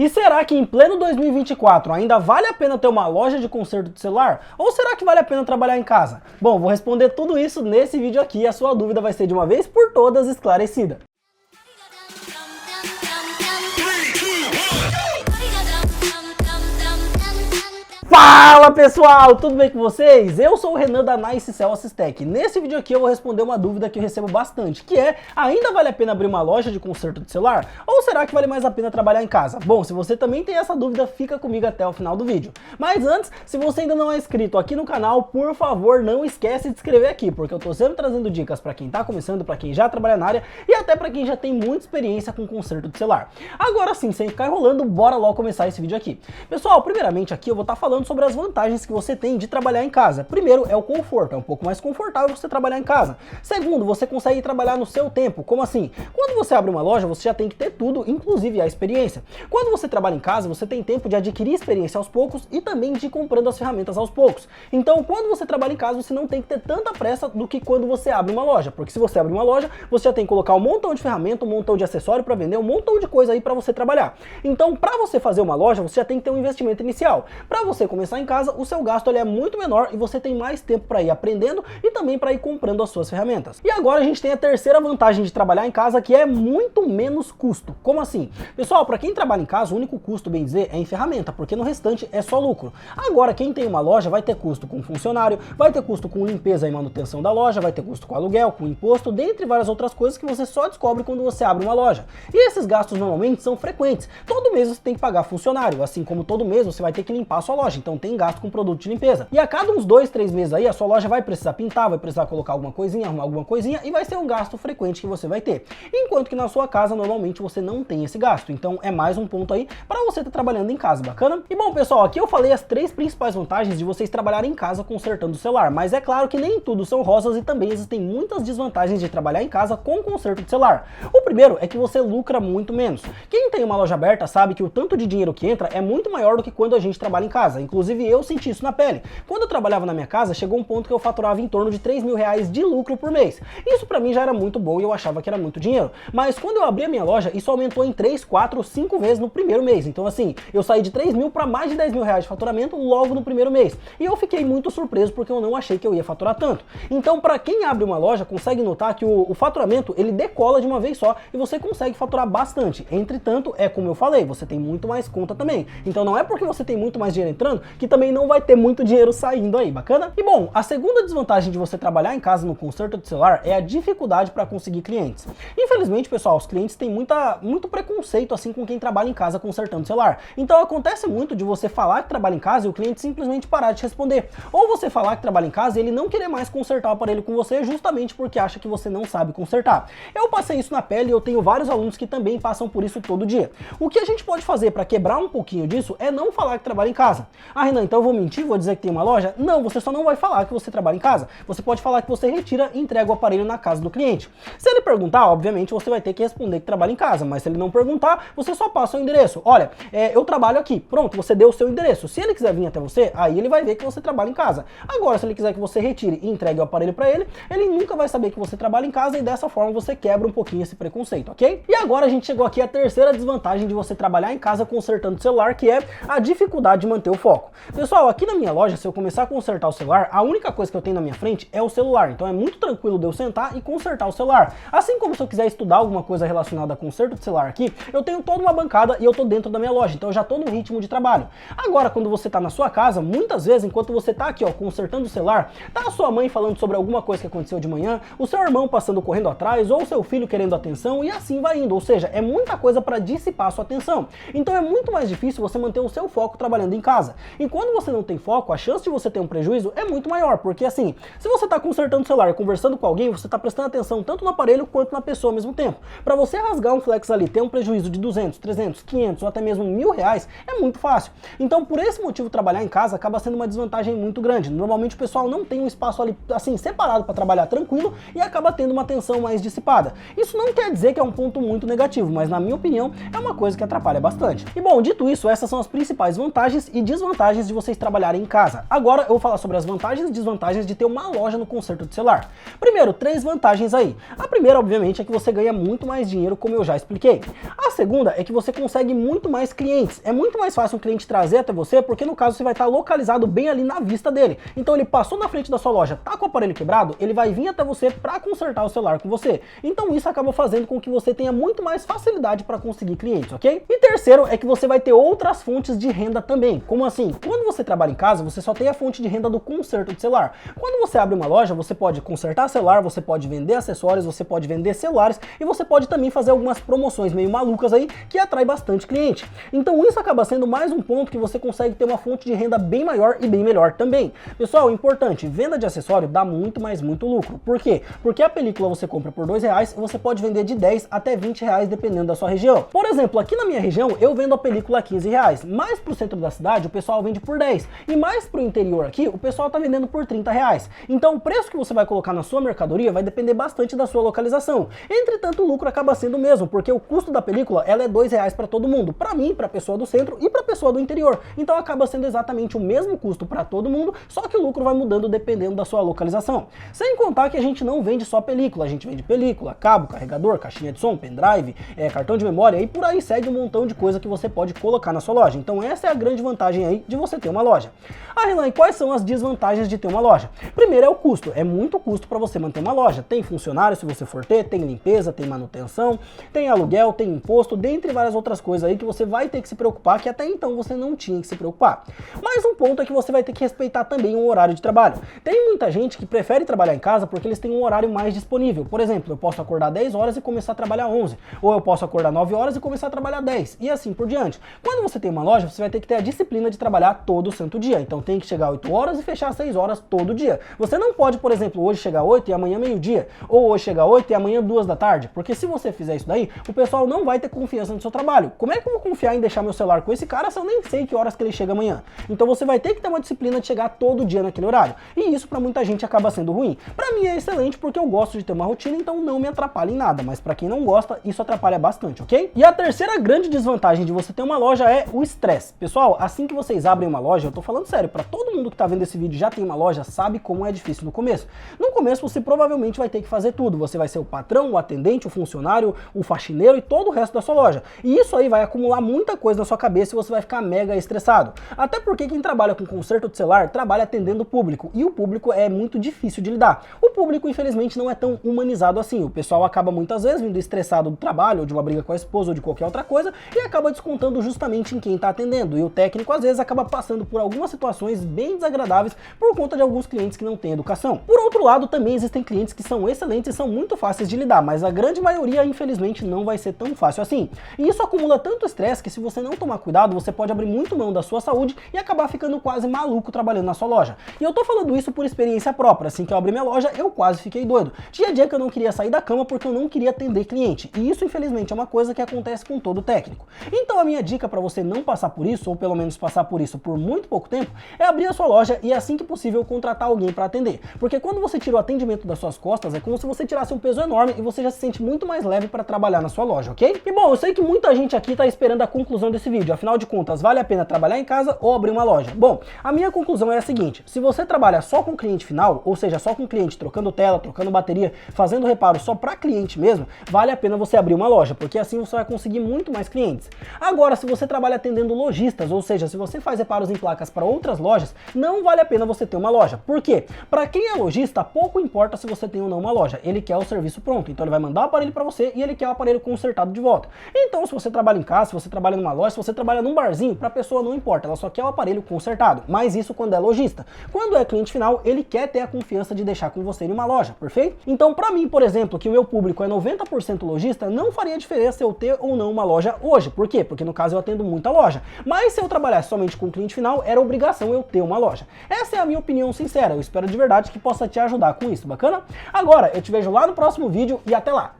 E será que em pleno 2024 ainda vale a pena ter uma loja de conserto de celular? Ou será que vale a pena trabalhar em casa? Bom, vou responder tudo isso nesse vídeo aqui e a sua dúvida vai ser de uma vez por todas esclarecida. Fala pessoal, tudo bem com vocês? Eu sou o Renan da NiceCell Assistec. Nesse vídeo aqui eu vou responder uma dúvida que eu recebo bastante, que é: ainda vale a pena abrir uma loja de conserto de celular? Ou será que vale mais a pena trabalhar em casa? Bom, se você também tem essa dúvida, fica comigo até o final do vídeo. Mas antes, se você ainda não é inscrito aqui no canal, por favor, não esquece de se inscrever aqui, porque eu tô sempre trazendo dicas para quem tá começando, para quem já trabalha na área e até para quem já tem muita experiência com conserto de celular. Agora sim, sem ficar enrolando, bora logo começar esse vídeo aqui. Pessoal, primeiramente aqui eu vou estar falando sobre as vantagens que você tem de trabalhar em casa. Primeiro é o conforto, é um pouco mais confortável você trabalhar em casa. Segundo, você consegue trabalhar no seu tempo. Como assim? Quando você abre uma loja, você já tem que ter tudo, inclusive a experiência. Quando você trabalha em casa, você tem tempo de adquirir experiência aos poucos e também de ir comprando as ferramentas aos poucos. Então, quando você trabalha em casa, você não tem que ter tanta pressa do que quando você abre uma loja, porque se você abre uma loja, você já tem que colocar um montão de ferramenta, um montão de acessório para vender, um montão de coisa aí para você trabalhar. Então, para você fazer uma loja, você já tem que ter um investimento inicial. Para você começar em casa, o seu gasto ele é muito menor e você tem mais tempo para ir aprendendo e também para ir comprando as suas ferramentas. E agora a gente tem a terceira vantagem de trabalhar em casa, que é muito menos custo. Como assim? Pessoal, para quem trabalha em casa, o único custo, bem dizer, é em ferramenta, porque no restante é só lucro. Agora, quem tem uma loja vai ter custo com funcionário, vai ter custo com limpeza e manutenção da loja, vai ter custo com aluguel, com imposto, dentre várias outras coisas que você só descobre quando você abre uma loja. E esses gastos normalmente são frequentes. Todo mês você tem que pagar funcionário, assim como todo mês você vai ter que limpar a sua loja, então tem gasto com produto de limpeza. E a cada uns 2, 3 meses aí, a sua loja vai precisar pintar, vai precisar colocar alguma coisinha, arrumar alguma coisinha, e vai ser um gasto frequente que você vai ter. Enquanto que na sua casa, normalmente, você não tem esse gasto. Então é mais um ponto aí para você estar trabalhando em casa, bacana? E bom, pessoal, aqui eu falei as 3 principais vantagens de vocês trabalharem em casa consertando o celular, mas é claro que nem tudo são rosas e também existem muitas desvantagens de trabalhar em casa com conserto de celular. O primeiro é que você lucra muito menos. Quem tem uma loja aberta sabe que o tanto de dinheiro que entra é muito maior do que quando a gente trabalha em casa. Inclusive eu senti isso na pele. Quando eu trabalhava na minha casa, chegou um ponto que eu faturava em torno de 3 mil reais de lucro por mês. Isso pra mim já era muito bom e eu achava que era muito dinheiro. Mas quando eu abri a minha loja, isso aumentou em 3, 4, 5 vezes no primeiro mês. Então assim, eu saí de 3 mil para mais de 10 mil reais de faturamento logo no primeiro mês. E eu fiquei muito surpreso porque eu não achei que eu ia faturar tanto. Então pra quem abre uma loja, consegue notar que o faturamento, ele decola de uma vez só e você consegue faturar bastante. Entretanto, é como eu falei, você tem muito mais conta também. Então não é porque você tem muito mais dinheiro entrando que também não vai ter muito dinheiro saindo aí, bacana? E bom, a segunda desvantagem de você trabalhar em casa no conserto de celular é a dificuldade para conseguir clientes. Infelizmente, pessoal, os clientes têm muito preconceito assim com quem trabalha em casa consertando celular. Então acontece muito de você falar que trabalha em casa e o cliente simplesmente parar de te responder. Ou você falar que trabalha em casa e ele não querer mais consertar o aparelho com você justamente porque acha que você não sabe consertar. Eu passei isso na pele e eu tenho vários alunos que também passam por isso todo dia. O que a gente pode fazer para quebrar um pouquinho disso é não falar que trabalha em casa. Ah, Renan, então eu vou mentir, vou dizer que tem uma loja? Não, você só não vai falar que você trabalha em casa. Você pode falar que você retira e entrega o aparelho na casa do cliente. Se ele perguntar, obviamente você vai ter que responder que trabalha em casa, mas se ele não perguntar, você só passa o endereço. Olha, eu trabalho aqui. Pronto, você deu o seu endereço. Se ele quiser vir até você, aí ele vai ver que você trabalha em casa. Agora, se ele quiser que você retire e entregue o aparelho para ele, ele nunca vai saber que você trabalha em casa e dessa forma você quebra um pouquinho esse preconceito, ok? E agora a gente chegou aqui à terceira desvantagem de você trabalhar em casa consertando o celular, que é a dificuldade de manter o foco. Pessoal, aqui na minha loja, se eu começar a consertar o celular, a única coisa que eu tenho na minha frente é o celular. Então é muito tranquilo de eu sentar e consertar o celular. Assim como se eu quiser estudar alguma coisa relacionada a conserto de celular aqui, eu tenho toda uma bancada e eu tô dentro da minha loja. Então eu já tô no ritmo de trabalho. Agora, quando você tá na sua casa, muitas vezes, enquanto você tá aqui, ó, consertando o celular, tá a sua mãe falando sobre alguma coisa que aconteceu de manhã, o seu irmão passando correndo atrás, ou o seu filho querendo atenção, e assim vai indo. Ou seja, é muita coisa para dissipar a sua atenção. Então é muito mais difícil você manter o seu foco trabalhando em casa. E quando você não tem foco, a chance de você ter um prejuízo é muito maior, porque assim, se você tá consertando o celular e conversando com alguém, você tá prestando atenção tanto no aparelho quanto na pessoa ao mesmo tempo. Para você rasgar um flex ali, ter um prejuízo de 200, 300, 500 ou até mesmo 1.000 reais, é muito fácil. Então, por esse motivo, trabalhar em casa acaba sendo uma desvantagem muito grande. Normalmente o pessoal não tem um espaço ali, assim, separado para trabalhar tranquilo e acaba tendo uma atenção mais dissipada. Isso não quer dizer que é um ponto muito negativo, mas na minha opinião, é uma coisa que atrapalha bastante. E bom, dito isso, essas são as principais vantagens e desvantagens vantagens de vocês trabalharem em casa. Agora eu vou falar sobre as vantagens e desvantagens de ter uma loja no conserto de celular. Primeiro, 3 vantagens aí. A primeira, obviamente, é que você ganha muito mais dinheiro, como eu já expliquei. A segunda é que você consegue muito mais clientes. É muito mais fácil um cliente trazer até você, porque no caso você vai estar localizado bem ali na vista dele. Então ele passou na frente da sua loja, tá com o aparelho quebrado, ele vai vir até você para consertar o celular com você. Então isso acaba fazendo com que você tenha muito mais facilidade para conseguir clientes, ok? E terceiro é que você vai ter outras fontes de renda também. Como assim? Quando você trabalha em casa, você só tem a fonte de renda do conserto de celular. Quando você abre uma loja, você pode consertar celular, você pode vender acessórios, você pode vender celulares e você pode também fazer algumas promoções meio malucas aí que atrai bastante cliente. Então isso acaba sendo mais um ponto que você consegue ter uma fonte de renda bem maior e bem melhor também. Pessoal, importante, venda de acessório dá muito lucro. Por quê? Porque a película você compra por R$2 e você pode vender de 10 até 20 reais dependendo da sua região. Por exemplo, aqui na minha região eu vendo a película a 15 reais, mais pro centro da cidade o pessoal vende por 10 e mais pro interior aqui o pessoal tá vendendo por 30 reais. Então o preço que você vai colocar na sua mercadoria vai depender bastante da sua localização. Entretanto, o lucro acaba sendo o mesmo, porque o custo da película ela é R$2 para todo mundo, para mim, para a pessoa do centro e para a pessoa do interior. Então acaba sendo exatamente o mesmo custo para todo mundo, só que o lucro vai mudando dependendo da sua localização. Sem contar que a gente não vende só película, a gente vende película, cabo, carregador, caixinha de som, pendrive, cartão de memória e por aí segue um montão de coisa que você pode colocar na sua loja. Então essa é a grande vantagem aí de você ter uma loja. Ah, Renan, e quais são as desvantagens de ter uma loja? Primeiro é o custo, é muito custo para você manter uma loja. Tem funcionário se você for ter, tem limpeza, tem manutenção, tem aluguel, tem imposto, dentre várias outras coisas aí que você vai ter que se preocupar, que até então você não tinha que se preocupar. Mais um ponto é que você vai ter que respeitar também o horário de trabalho. Tem muita gente que prefere trabalhar em casa porque eles têm um horário mais disponível. Por exemplo, eu posso acordar 10 horas e começar a trabalhar 11, ou eu posso acordar 9 horas e começar a trabalhar 10, e assim por diante. Quando você tem uma loja, você vai ter que ter a disciplina de trabalhar todo santo dia. Então tem que chegar 8 horas e fechar 6 horas todo dia. Você não pode, por exemplo, hoje chegar 8 e amanhã meio-dia, ou hoje chegar 8 e amanhã 2 da tarde, porque se você fizer isso daí, o pessoal não vai ter confiança no seu trabalho. Como é que eu vou confiar em deixar meu celular com esse cara se eu nem sei que horas que ele chega amanhã? Então você vai ter que ter uma disciplina de chegar todo dia naquele horário. E isso para muita gente acaba sendo ruim. Para mim é excelente porque eu gosto de ter uma rotina, então não me atrapalha em nada, mas para quem não gosta, isso atrapalha bastante, ok? E a terceira grande desvantagem de você ter uma loja é o estresse. Pessoal, assim que vocês abrem uma loja, eu tô falando sério, para todo mundo que tá vendo esse vídeo já tem uma loja, sabe como é difícil no começo. No começo você provavelmente vai ter que fazer tudo, você vai ser o patrão, o atendente, o funcionário, o faxineiro e todo o resto da sua loja. E isso aí vai acumular muita coisa na sua cabeça e você vai ficar mega estressado. Até porque quem trabalha com conserto de celular trabalha atendendo o público, e o público é muito difícil de lidar. O público, infelizmente, não é tão humanizado assim. O pessoal acaba muitas vezes vindo estressado do trabalho, ou de uma briga com a esposa, ou de qualquer outra coisa, e acaba descontando justamente em quem está atendendo. E o técnico, às vezes, acaba passando por algumas situações bem desagradáveis por conta de alguns clientes que não têm educação. Por outro lado, também existem clientes que são excelentes e são muito fáceis de lidar, mas a grande maioria, infelizmente, não vai ser tão fácil assim. E isso acumula tanto estresse que, se você não tomar cuidado, você pode abrir muito mão da sua saúde e acabar ficando quase maluco trabalhando na sua loja. E eu tô falando isso por experiência própria. Assim que eu abri minha loja, eu quase fiquei doido. Tinha dia que eu não queria sair da cama porque eu não queria atender cliente. E isso, infelizmente, é uma coisa que acontece com todo técnico. Então a minha dica para você não passar por isso, ou pelo menos passar por isso por muito pouco tempo, é abrir a sua loja e, assim que possível, contratar alguém para atender. Porque quando você tira o atendimento das suas costas, é como se você tirasse um peso enorme e você já se sente muito mais leve para trabalhar na sua loja, ok? E bom, eu sei que muita gente aqui tá esperando a conclusão desse vídeo. Afinal de contas, vale a pena trabalhar em casa ou abrir uma loja? Bom, a minha conclusão é a seguinte: se você trabalha só com cliente final, ou seja, só com cliente trocando tela, trocando bateria, fazendo reparo só para cliente mesmo, vale a pena você abrir uma loja, porque assim você vai conseguir muito mais clientes. Agora, se você trabalha atendendo lojistas, ou seja, se você faz reparos em placas para outras lojas, não vale a pena você ter uma loja. Por quê? Para quem é lojista, pouco importa se você tem ou não uma loja, ele quer o serviço pronto, então ele vai mandar o aparelho para você e ele quer o aparelho consertado de volta. Então, se você trabalha em casa, se você trabalha numa loja, se você trabalha num barzinho, para a pessoa não importa, ela só quer o aparelho consertado. Mas isso quando é lojista. Quando é cliente final, ele quer ter a confiança de deixar com você em uma loja, perfeito? Então, para mim, por exemplo, que o meu público é 90% lojista, não faria diferença eu ter ou não uma loja hoje. Por quê? Porque no caso eu atendo muita loja. Mas se eu trabalhasse somente com cliente final, era obrigação eu ter uma loja. Essa é a minha opinião sincera. Eu espero de verdade que possa te ajudar com isso, bacana? Agora, eu te vejo lá no próximo vídeo e até lá!